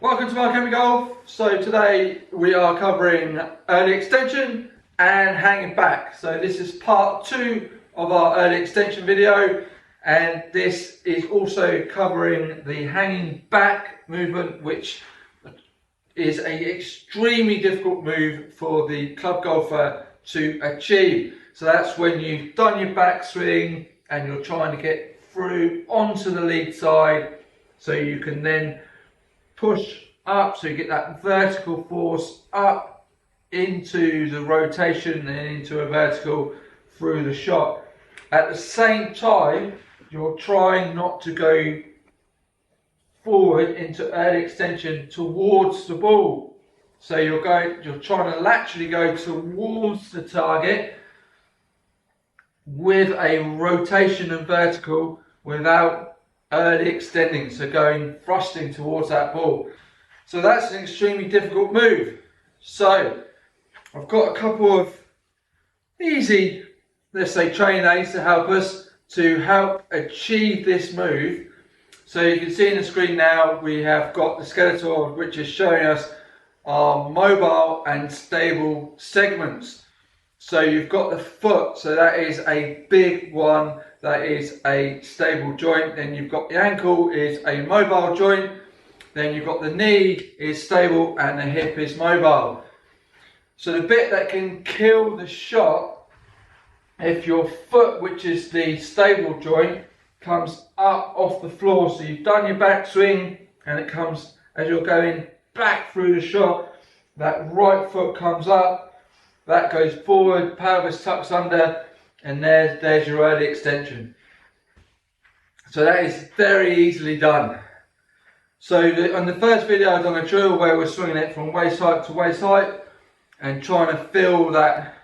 Welcome to Mark Henry Golf. So today we are covering early extension and hanging back. So this is part 2 of our early extension video, and this is also covering the hanging back movement, which is an extremely difficult move for the club golfer to achieve. So that's when you've done your backswing and you're trying to get through onto the lead side, so you can then push up, so you get that vertical force up into the rotation and into a vertical through the shot. At the same time, you're trying not to go forward into early extension towards the ball. So you're trying to laterally go towards the target with a rotation and vertical without early extending, so going thrusting towards that ball. So that's an extremely difficult move. So I've got a couple of easy, let's say, training aids to help us to help achieve this move. So you can see in the screen now we have got the Skeletor, which is showing us our mobile and stable segments. So you've got the foot, so that is a big one, that is a stable joint. Then you've got the ankle is a mobile joint. Then you've got the knee is stable and the hip is mobile. So the bit that can kill the shot, if your foot, which is the stable joint, comes up off the floor, so you've done your backswing and it comes, as you're going back through the shot, that right foot comes up, that goes forward, pelvis tucks under, and there's your early extension. So that is very easily done. So on the first video I've done a drill where we're swinging it from waist height to waist height and trying to fill that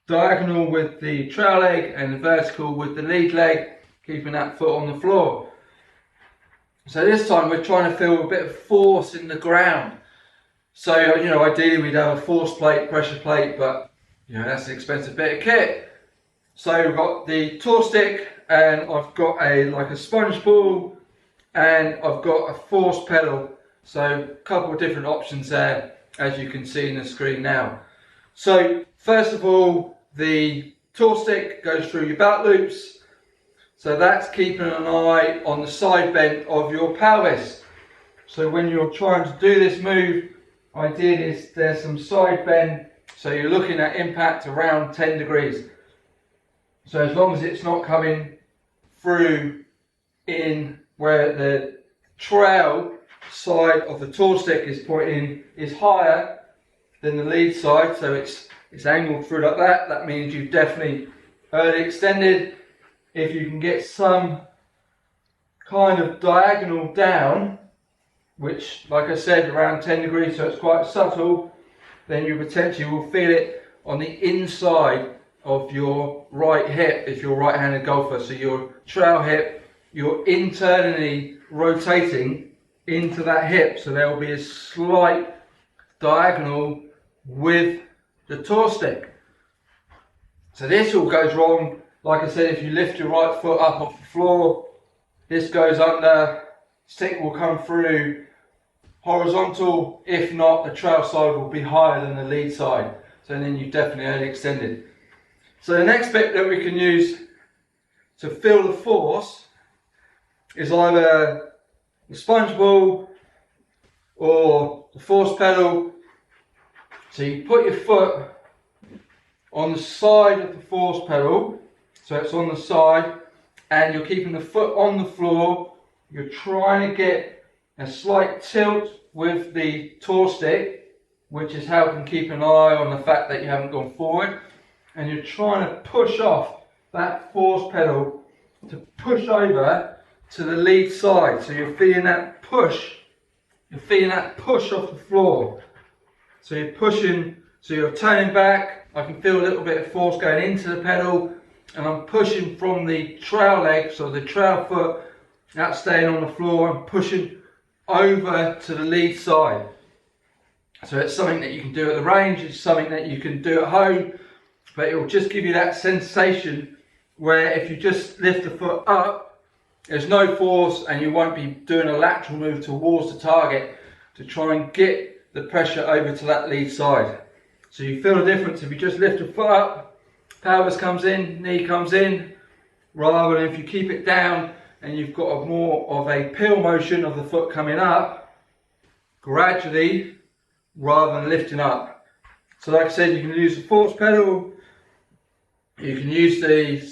diagonal with the trail leg and the vertical with the lead leg, keeping that foot on the floor. So this time we're trying to feel a bit of force in the ground. So, ideally we'd have a force plate, pressure plate, but, that's an expensive bit of kit. So we've got the tour stick, and I've got like a sponge ball, and I've got a force pedal. So a couple of different options there, as you can see in the screen now. So first of all, the tour stick goes through your belt loops. So that's keeping an eye on the side bend of your pelvis. So when you're trying to do this move, ideally there's some side bend, so you're looking at impact around 10 degrees. So as long as it's not coming through in where the trail side of the tour stick is pointing is higher than the lead side, so it's angled through like that, that means you've definitely early extended. If you can get some kind of diagonal down, which, like I said, around 10 degrees, so it's quite subtle, then you potentially will feel it on the inside of your right hip if you're a right-handed golfer. So your trail hip, you're internally rotating into that hip, so there will be a slight diagonal with the tour stick. So this all goes wrong. Like I said, if you lift your right foot up off the floor, this goes under, stick will come through horizontal. If not, the trail side will be higher than the lead side. So then you've definitely early extended. So the next bit that we can use to feel the force is either the sponge ball or the force pedal. So you put your foot on the side of the force pedal, so it's on the side, and you're keeping the foot on the floor. You're trying to get a slight tilt with the tour stick, which is helping keep an eye on the fact that you haven't gone forward, and you're trying to push off that force pedal to push over to the lead side. So you're feeling that push, off the floor. So you're pushing, so you're turning back. I can feel a little bit of force going into the pedal, and I'm pushing from the trail leg, so the trail foot, that's staying on the floor. I'm pushing over to the lead side. So it's something that you can do at the range, it's something that you can do at home, but it will just give you that sensation where if you just lift the foot up, there's no force and you won't be doing a lateral move towards the target. to try and get the pressure over to that lead side. So you feel the difference if you just lift your foot up, pelvis comes in, knee comes in, rather than if you keep it down and you've got a more of a peel motion of the foot coming up gradually rather than lifting up. So like I said, you can use the force pedal, you can use the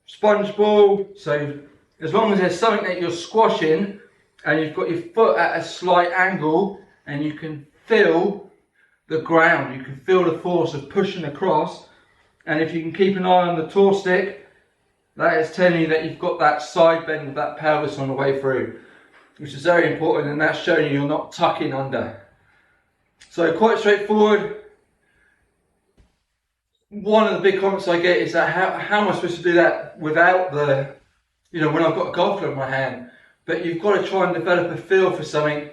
sponge ball. So as long as there's something that you're squashing and you've got your foot at a slight angle and you can feel the ground, you can feel the force of pushing across, and if you can keep an eye on the toe stick, that is telling you that you've got that side bend of that pelvis on the way through, which is very important, and that's showing you you're not tucking under. So quite straightforward. One of the big comments I get is that how am I supposed to do that without the, when I've got a golf club in my hand? But you've got to try and develop a feel for something,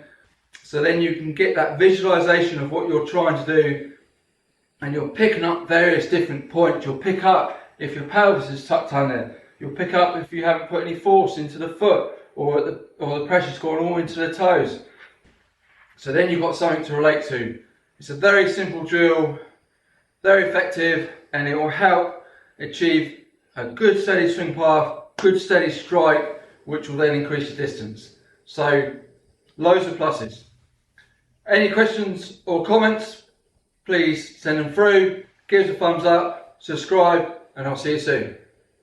so then you can get that visualization of what you're trying to do, and you're picking up various different points. You'll pick up if your pelvis is tucked under. You'll pick up if you haven't put any force into the foot, or the pressure's gone all into the toes. So then you've got something to relate to. It's a very simple drill, very effective, and it will help achieve a good steady swing path, good steady strike, which will then increase the distance. So loads of pluses. Any questions or comments, please send them through. Give us a thumbs up, subscribe, and I'll see you soon.